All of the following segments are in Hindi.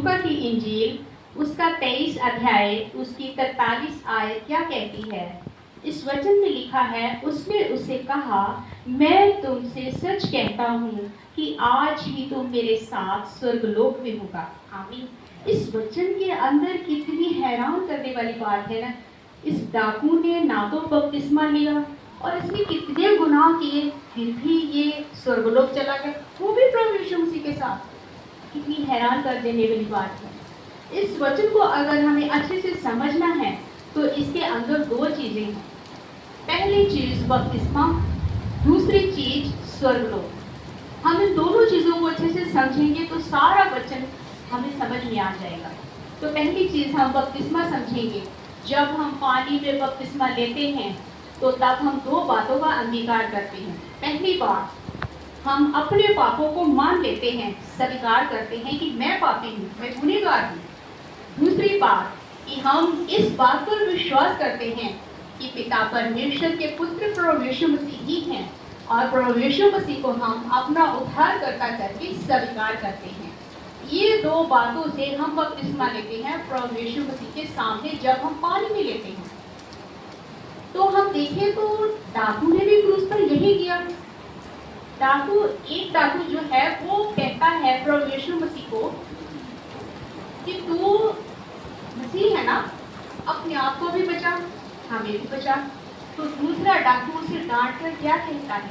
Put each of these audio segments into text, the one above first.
लूका की इंजील उसका 23 अध्याय उसकी 43 आयत क्या कहती है? इस वचन में लिखा है, उसने उसे कहा, मैं तुमसे सच कहता हूँ कि आज ही तुम मेरे साथ स्वर्गलोक में होगा। आमीन। इस वचन के अंदर कितनी हैरान करने वाली बात है ना। इस डाकू ने ना तो बपतिस्मा लिया और इसने कितने गुनाह किए, फिर भी ये स्वर्गलोक चला गया, वो भी प्रभु यीशु मसीह के साथ। कितनी हैरान कर देने वाली बात है। इस वचन को अगर हमें अच्छे से समझना है तो इसके अंदर दो चीजें हैं। पहली चीज बपतिस्मा, दूसरी चीज स्वर्गलोक। हम इन दोनों चीजों को अच्छे से समझेंगे तो सारा वचन हमें समझ में आ जाएगा। तो पहली चीज हम बपतिस्मा समझेंगे। जब हम पानी में बपतिस्मा लेते हैं तो तब हम दो बातों का अंगीकार करते हैं। पहली बात, हम अपने पापों को मान लेते हैं, स्वीकार करते हैं कि मैं पापी हूँ, मैं गुनहगार हूँ। दूसरी बात कि हम इस बात पर विश्वास करते हैं कि पिता परमेश्वर के पुत्र प्रभु यीशु मसीह ही हैं और प्रभु यीशु मसीह को हम अपना उद्धारकर्ता करके स्वीकार करते हैं। ये दो बातों से हम बपतिस्मा लेते हैं प्रभु यीशु मसीह के सामने जब हम पानी में लेते हैं। तो हम देखें तो डाकू ने भी क्रूस पर यही किया। एक डाकू जो है वो कहता है प्रभु यीशु मसीह को कि तू मसीह है ना, अपने आप को भी बचा, हमें भी बचा। तो दूसरा डाकू उसे डांट कर क्या कहता है?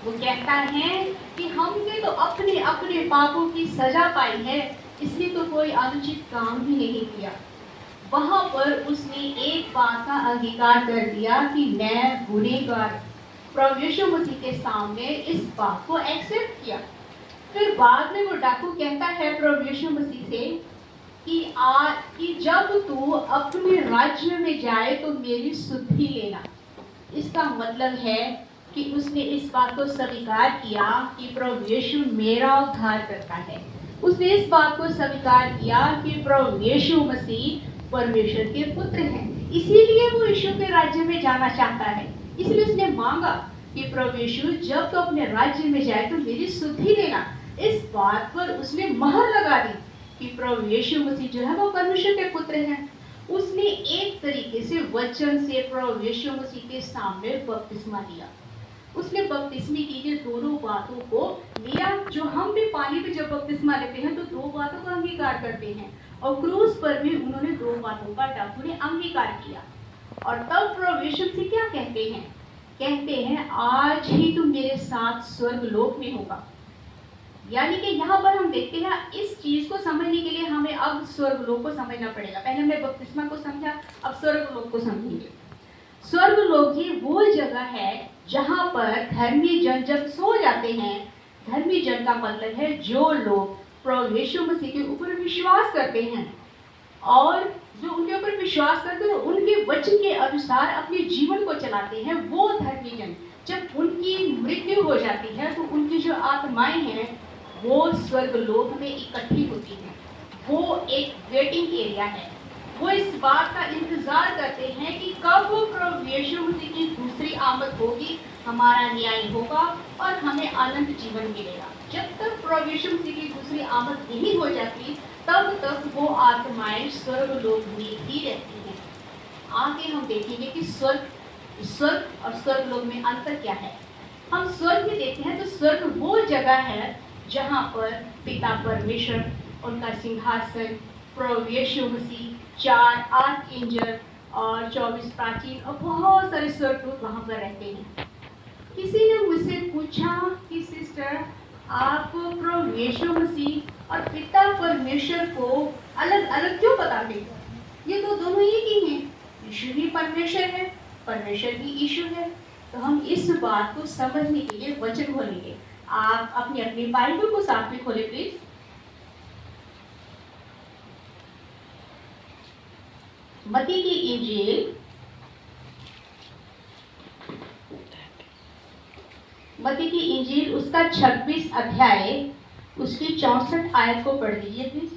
वो कहता है कि हमने तो अपने अपने पापों की सजा पाई है, इसलिए तो कोई अनुचित काम भी नहीं किया। वहां पर उसने एक बात का अंगीकार कर दिया कि मैं गुनहगार, प्रभु यीशु मसीह के सामने इस बात को एक्सेप्ट किया। फिर बाद में वो डाकू कहता है प्रभु यीशु मसीह से कि जब तू अपने राज्य में जाए तो मेरी सुधि लेना। इसका मतलब है कि उसने इस बात को स्वीकार किया कि प्रभु यीशु मेरा उद्धार करता है। उसने इस बात को स्वीकार किया कि प्रभु यीशु मसीह परमेश्वर के पुत्र हैं, इसीलिए वो यीशु के राज्य में जाना चाहता है। इसलिए उसने मांगा कि प्रभु यीशु जब तो अपने राज्य में जाए तो मेरी सुधि लेना। इस बात पर उसने मोहर लगा दी कि प्रभु यीशु मसीह जो है वो परमेश्वर के पुत्र हैं। उसने एक तरीके से वचन से प्रभु यीशु मसीह के सामने बपतिस्मा लिया। उसने बपतिस्मे की ये दोनों बातों को लिया, जो हम भी पानी में जब बपतिस्मा लेते हैं तो दो बातों का अंगीकार करते हैं, और क्रूस पर भी उन्होंने दो बातों का डाकू ने अंगीकार किया। और तब प्रभु यीशु मसीह क्या कहते हैं? कहते हैं, आज ही तुम मेरे साथ स्वर्गलोक में होगा। यानी कि यहाँ पर हम देखते हैं, इस चीज को समझने के लिए हमें अब स्वर्गलोक को समझना पड़ेगा। पहले हमने बपतिस्मा को समझा, अब स्वर्गलोक को समझेंगे। स्वर्गलोक ही वो जगह है जहाँ पर धर्मी जन जब सो जाते हैं। धर्मी जन का मतलब है जो लोग प्रभु यीशु मसीह के ऊपर विश्वास करते हैं और जो उनके ऊपर विश्वास करते हैं, उनके वचन के अनुसार अपने जीवन को चलाते हैं। वो धर्मी जन जब उनकी मृत्यु हो जाती है तो उनकी जो आत्माएं हैं वो स्वर्गलोक में इकट्ठी होती हैं। वो एक वेटिंग एरिया है। वो इस बात का इंतजार करते हैं कि कब वो प्रभु यीशु मसीह की दूसरी आमद होगी, हमारा न्याय होगा और हमें अनंत जीवन मिलेगा। जब तक प्रभु यीशु मसीह की दूसरी आमद नहीं हो जाती तब तक वो आत्माएं स्वर्गलोक में ही रहती हैं। आगे हम देखेंगे कि स्वर्ग और स्वर्गलोक में अंतर क्या है। हम स्वर्ग में देखते हैं तो स्वर्ग वो जगह है जहाँ पर पिता परमेश्वर, उनका सिंहासन, प्रभु यीशु मसीह, 4 आर्कएंजल और 24 प्राचीन और बहुत सारे स्वर्गदूत वहाँ पर रहते हैं। किसी ने मुझसे पूछा कि सिस्टर, आप प्रभु यीशु मसीह और पिता परमेश्वर को अलग अलग क्यों बताते हैं? ये तो दोनों एक ही हैं। यीशु भी परमेश्वर है, परमेश्वर भी यीशु है। तो हम इस बात को समझने के लिए वचन खोलेंगे। आप अपनी अपनी बाइबल को साथ में खोले प्लीज। मत्ती की इंजील, मत्ती की इंजील उसका 26 अध्याय उसकी 64 आयत को पढ़ लीजिए प्लीज।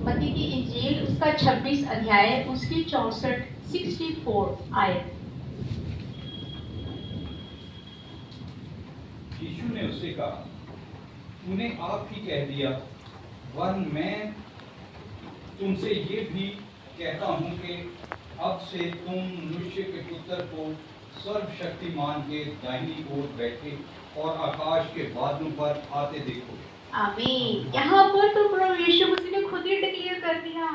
मत्ती की इंजील उसका 26 अध्याय उसकी 64 आयत। यीशु ने उससे कहा, तूने आप ही कह दिया, वरन मैं तुमसे ये भी कहता हूँ कि अब से तुम मनुष्य के पुत्र को सर्वशक्तिमान के दाहिनी ओर बैठे और आकाश के बादलों पर आते देखो। आमीन। यहाँ पर तो प्रभु यीशु मसीह ने खुद ही डिक्लेयर कर दिया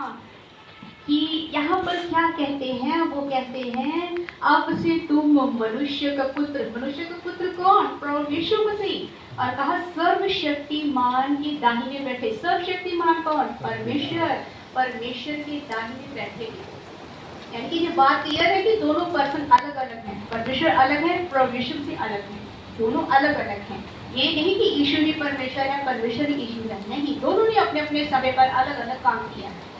कि यहाँ पर क्या कहते हैं। वो कहते हैं अब से तुम मनुष्य का पुत्र कौन? प्रभु यीशु मसीह। और कहा सर्वशक्तिमान के दाहिने बैठे। सर्वशक्तिमान कौन? परमेश्वर। परमेश्वर के दाहिने बैठे। यानी कि ये बात क्लियर है कि दोनों पर्सन अलग अलग हैं। परमेश्वर अलग है, प्रभु यीशु से अलग है, दोनों अलग अलग हैं। ये नहीं कि यीशु ही परमेश्वर है, परमेश्वर ही यीशु है, नहीं, दोनों ने अपने अपने समय पर अलग अलग काम किया है।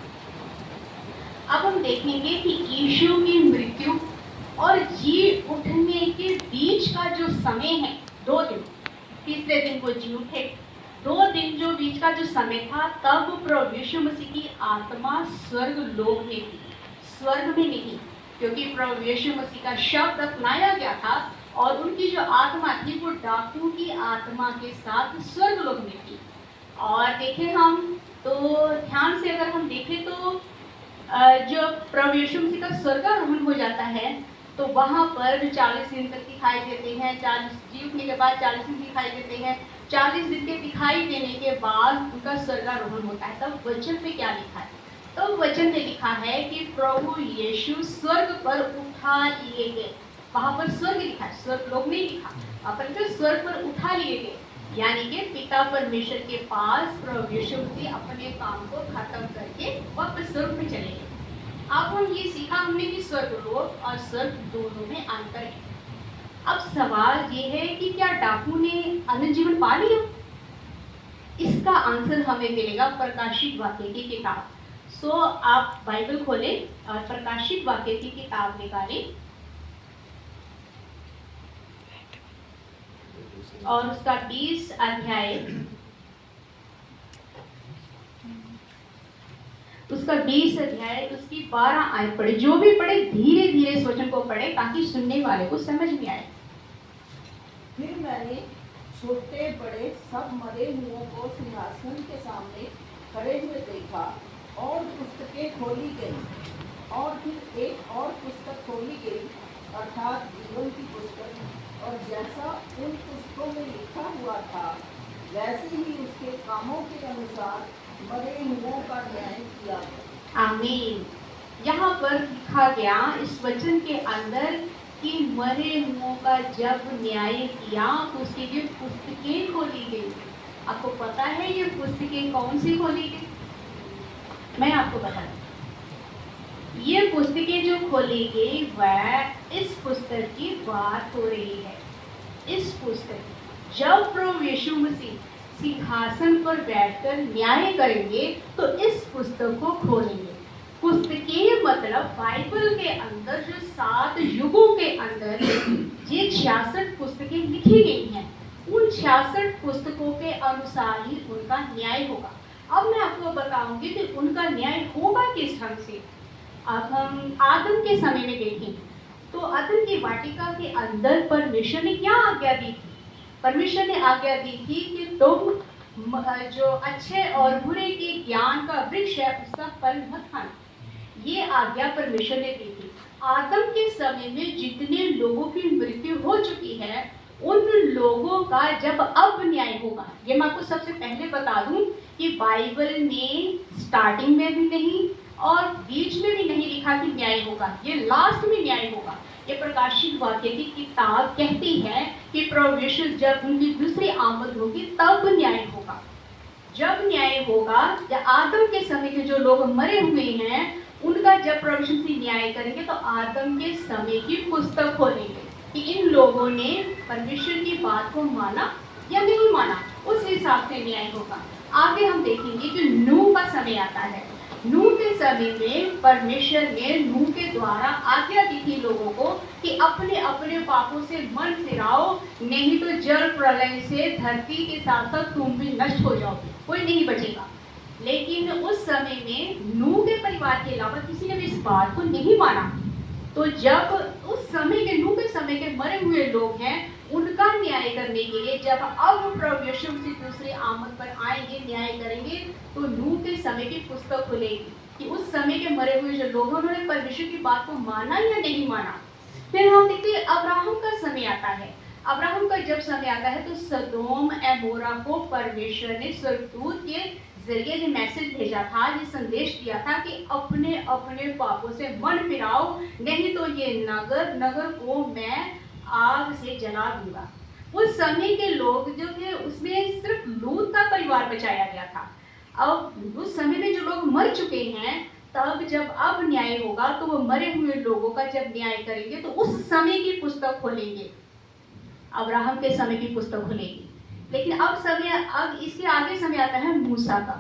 अब हम देखेंगे कि यीशु की मृत्यु और जी उठने के बीच का जो समय है 2 दिन, तीसरे दिन वो जी उठे, 2 दिन जो बीच का जो समय था, तब प्रभु यीशु मसीह की आत्मा स्वर्ग लोक में थी, स्वर्ग में नहीं, क्योंकि प्रभु यीशु मसीह का शव दफनाया गया था और उनकी जो आत्मा थी वो डाकू की आत्मा के साथ स्वर्ग लोक में थी। और देखें हम तो ध्यान से अगर हम देखें तो जो प्रभु यीशु मसीह का स्वर्गारोहण हो जाता है तो वहाँ पर 40 दिन तक दिखाई देते हैं। 40 जी उठने के बाद 40 दिन दिखाई देते हैं। 40 दिन के दिखाई देने के बाद उनका स्वर्गारोहण होता है। तब वचन में क्या लिखा है? तो वचन में लिखा है कि प्रभु यीशु स्वर्ग पर उठा लिए गए। वहाँ पर स्वर्ग लिखा है, स्वर्ग लोक नहीं लिखा। अपन तो स्वर्ग पर उठा लिए गए, यानी कि पिता परमेश्वर के पास प्रभु यीशु मसीह अपने काम को खत्म करके वापस स्वर्ग में चले गए। अब हम ये सीखा हमने कि स्वर्ग लोक और स्वर्ग दोनों में अंतर है। अब सवाल ये है कि क्या डाकू ने अनंत जीवन पा लिया? इसका आंसर हमें मिलेगा प्रकाशित वाक्य की किताब। सो आप बाइबल खोलें और प्रकाशित वाक्य की किताब निकालें और उसका 20 अध्याय, उसका 20 अध्याय उसकी 12 आयत पढ़े। जो भी पढ़े धीरे धीरे इस वचन को पढ़े ताकि सुनने वाले को समझ में आए। फिर मैंने छोटे बड़े सब मरे हुओं को सिंहासन के सामने खड़े हुए देखा और पुस्तकें खोली गई और फिर एक और पुस्तक खोली गई अर्थात जीवन की पुस्तक, और जैसा उन पुस्तकों में लिखा हुआ था वैसे ही उसके कामों के अनुसार मरे हुओं का न्याय किया गया। आमीन। यहाँ पर लिखा गया इस वचन के अंदर कि मरे हुओं का जब न्याय किया तो उसके लिए पुस्तकें खोली गई। आपको पता है ये पुस्तकें कौन सी खोली गई? मैं आपको बता दूं। ये पुस्तकें जो खोली गई वह इस पुस्तक की बात हो रही है। इस पुस्तक जब प्रभु यीशु मसीह सिंहासन पर बैठकर न्याय करेंगे तो इस पुस्तक को खोलेंगे। पुस्तकें मतलब बाइबल के अंदर जो 7 युगों के अंदर ये 66 पुस्तकें लिखी गई हैं, उन 66 पुस्तकों के अनुसार ही उनका न्याय होगा। अब मैं आपको बताऊंगी कि उनका न्याय होगा किस ढंग से। अब हम आदम के समय में देखें तो आदम की वाटिका के अंदर परमेश्वर ने क्या आज्ञा दी थी? परमेश्वर ने आज्ञा दी थी कि तुम जो अच्छे और बुरे के ज्ञान का वृक्ष है उसका फल मत खाना। ये आज्ञा परमेश्वर ने दी थी। आदम के समय में जितने लोगों की मृत्यु हो चुकी है उन लोगों का जब अब न्याय होगा, ये मैं आपको सबसे पहले बता दूं कि बाइबल में स्टार्टिंग में भी नहीं और बीच में भी नहीं लिखा कि न्याय होगा, ये लास्ट में न्याय होगा। ये प्रकाशित वाक्य की किताब कहती है कि प्रभु यीशु जब उनकी दूसरी आमद होगी तब न्याय होगा। जब न्याय होगा या आदम के समय के जो लोग मरे हुए हैं उनका जब प्रभु यीशु से न्याय करेंगे तो आदम के समय की पुस्तक खोलेंगे कि इन लोगों ने परमेश्वर की बात को माना या नहीं माना, उस हिसाब से न्याय होगा। आगे हम देखेंगे कि नूह का समय आता है। नूह के समय में परमेश्वर ने नूह के द्वारा आज्ञा दी थी लोगों को कि अपने अपने पापों से मन फिराओ, नहीं तो जल प्रलय से धरती के साथ साथ तुम भी नष्ट हो जाओगे, कोई नहीं बचेगा। लेकिन उस समय में नूह के परिवार के अलावा किसी ने भी इस बात को नहीं माना। तो जब उस समय के नूह के समय के मरे हुए लोग हैं उनका न्याय करने के लिए जब अब प्रभु यीशु मसीह दूसरे आमद पर आएंगे, न्याय करेंगे, तो नूह के समय की पुस्तक खुलेगी कि उस समय के मरे हुए जो लोग हैं उन्होंने परमेश्वर की बात को माना या नहीं माना। फिर हम देखते हैं अब्राहम का समय आता है। अब्राहम का जब समय आता है तो सदोम एमोरा को परमेश्वर ने स्वर्गदूत के जरिए जो मैसेज भेजा था, ये संदेश दिया था कि अपने अपने पापों से मन फिराओ, नहीं तो ये नगर को मैं आग से जला दूंगा। उस समय के लोग जो थे उसमें सिर्फ लूत का परिवार बचाया गया था। अब उस समय में जो लोग मर चुके हैं, तब जब अब न्याय होगा तो वो मरे हुए लोगों का जब न्याय करेंगे तो उस समय की पुस्तक खोलेंगे, अब्राहम के समय की पुस्तक खुलेगी। लेकिन अब इसके आगे समय आता है मूसा का।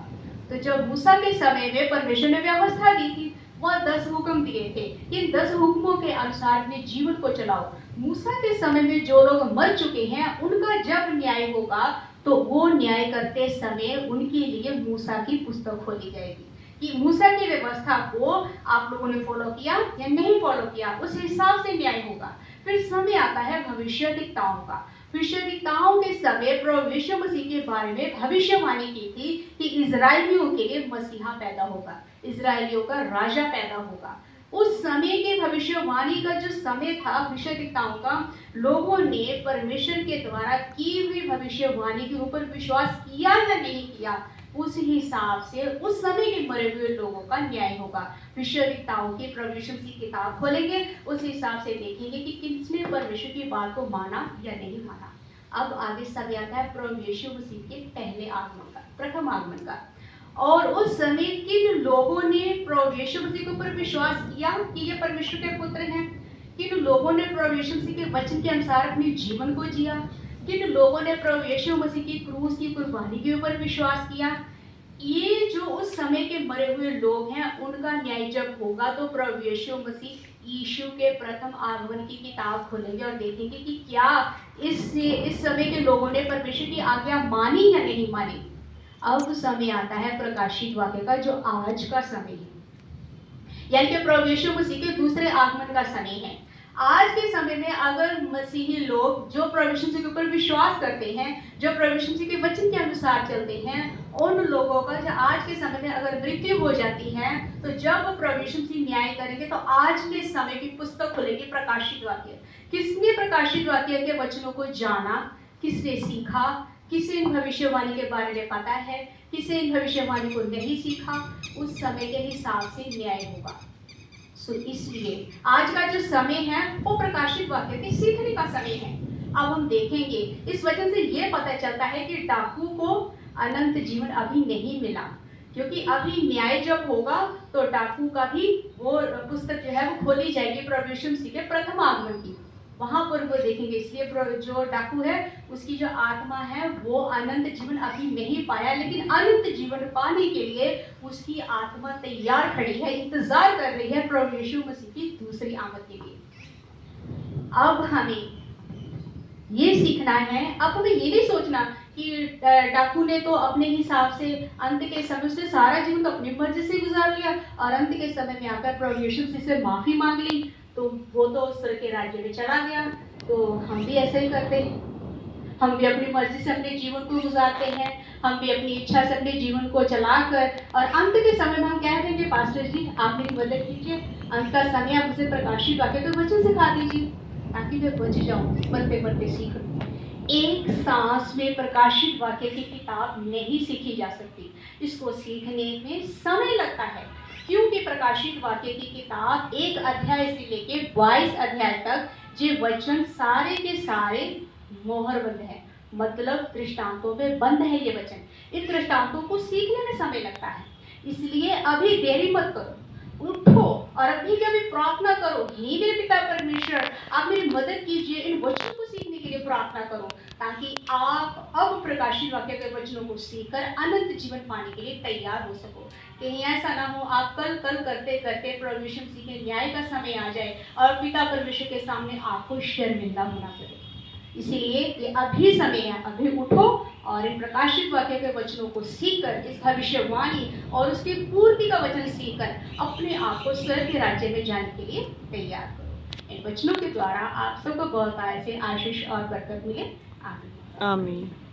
तो जब मूसा के समय में परमेश्वर ने व्यवस्था दी थी, वह 10 हुक्म दिए थे, इन 10 हुक्मों के अनुसार अपने जीवन को चलाओ। मूसा के समय में जो लोग मर चुके हैं उनका जब न्याय होगा तो वो न्याय करते समय उनके लिए मूसा की पुस्तक खोली जाएगी कि मूसा की व्यवस्था को आप लोगों ने फॉलो किया या नहीं फॉलो किया, उस हिसाब से न्याय होगा। फिर समय आता है भविष्यद्वक्ताओं का। भविष्यद्वक्ताओं के समय प्रभु यीशु मसीह के बारे में भविष्यवाणी की थी कि इजरायलियों के लिए मसीहा पैदा होगा, इजरायलियों का राजा पैदा होगा। उस समय के भविष्यवाणी का जो समय था भविष्यद्वक्ताओं का, लोगों ने परमेश्वर के द्वारा की हुई भविष्यवाणी के ऊपर विश्वास किया या नहीं किया, उस हिसाब से उस समय के मरे हुए लोगों का न्याय होगा। भविष्यद्वक्ताओं की प्रभु यीशु मसीह की किताब खोलेंगे, उस हिसाब से देखेंगे कि किसने परमेश्वर की बात को माना या नहीं माना। अब आगे समय आता है प्रभु यीशु मसीह के पहले आगमन का, प्रथम आगमन का। और उस समय किन लोगों ने प्रभु यीशु मसीह के ऊपर विश्वास किया कि ये परमेश्वर के पुत्र हैं, किन लोगों ने प्रभु यीशु मसीह के वचन के अनुसार अपने जीवन को जिया, किन लोगों ने प्रभु यीशु मसीह की क्रूस की कुर्बानी के ऊपर विश्वास किया। ये जो उस समय के मरे हुए लोग हैं उनका न्याय जब होगा तो प्रभु यीशु मसीह यीशु के प्रथम आगमन की किताब खोलेंगे और देखेंगे कि क्या इस समय के लोगों ने परमेश्वर की आज्ञा मानी या नहीं मानी। अब समय आता है प्रकाशित वाक्य का, जो आज का समय है, यानी कि प्रभु यीशु मसीह के दूसरे आगमन का समय है। आज के समय में अगर मसीही लोग जो प्रभु यीशु मसीह के ऊपर विश्वास करते हैं, जो प्रभु यीशु मसीह के वचन के अनुसार चलते हैं, उन लोगों का जो आज के समय में अगर मृत्यु हो जाती है तो जब प्रभु यीशु मसीह न्याय करेंगे तो आज के समय की पुस्तक खुलेगी प्रकाशित वाक्य। किसने प्रकाशित वाक्य के वचनों को जाना, किसने सीखा, किसे इन भविष्यवाणी के बारे में पता है, किसे इन भविष्यवाणी को नहीं सीखा, उस समय के हिसाब से न्याय होगा। इसलिए आज का जो समय है वो प्रकाशित वाक्य के सीखने का समय है। अब हम देखेंगे, इस वजह से ये पता चलता है कि डाकू को अनंत जीवन अभी नहीं मिला, क्योंकि अभी न्याय जब होगा तो डाकू का भी वो पुस्तक जो है वो खोली जाएगी प्रभु यीशु मसीह के प्रथम आगमन की, वहां पर वो देखेंगे। इसलिए जो डाकू है उसकी जो आत्मा है वो अनंत जीवन अभी नहीं पाया, लेकिन अनंत जीवन पाने के लिए उसकी आत्मा तैयार खड़ी है, इंतजार कर रही है प्रभु यीशु मसीह की दूसरी आमद के लिए। अब हमें ये सीखना है, अब हमें ये नहीं सोचना कि डाकू ने तो अपने हिसाब से अंत के समय उसने सारा जीवन तो अपनी मर्जी से गुजार लिया और अंत के समय में आकर प्रभु यीशु मसीह से माफी मांग ली तो वो तो स्वर्ग के राज्य में चला गया। तो हम भी ऐसे ही करते हैं, हम भी अपनी मर्जी से अपने जीवन को गुजारते हैं, हम भी अपनी इच्छा से अपने जीवन को चलाकर और अंत के समय में हम कह देंगे पास्टर जी आप मेरी मदद कीजिए, अंत का समय आप मुझे प्रकाशित वाक्य के वचन सिखा दीजिए ताकि मैं बच जाऊँ, मरते मरते सीख लूँ। एक सांस में प्रकाशित वाक्य की किताब नहीं सीखी जा सकती, इसको सीखने में समय लगता है, क्योंकि प्रकाशित वाक्य की किताब 1 अध्याय से लेके 22 अध्याय तक जो वचन सारे के सारे मोहरबंद है, मतलब दृष्टांतों में बंद है ये वचन। इन दृष्टांतों को सीखने में समय लगता है, इसलिए अभी देरी मत करो, उठो और अभी कभी प्रार्थना करो, हे मेरे पिता परमेश्वर आप मेरी मदद कीजिए, इन वचनों को सीखने के लिए प्रार्थना करो ताकि आप अब प्रकाशित वाक्य के वचनों को सीखकर अनंत जीवन पाने के लिए तैयार हो सको। कहीं ऐसा ना हो आप कल करते करते प्रभु यीशु मसीह के न्याय का समय आ जाए और पिता परमेश्वर के सामने आपको शर्मिंदा होना पड़े। इसीलिए ये अभी समय है, अभी उठो और इन प्रकाशित वाक्य के वचनों को सीखकर इस भविष्यवाणी और उसकी पूर्ति का वचन सीखकर अपने आप को स्वर्ग के राज्य में जाने के लिए तैयार करो। इन वचनों के द्वारा आप सबको बहुत ऐसे आशीष और बरकत मिले। आमीन। आमीन।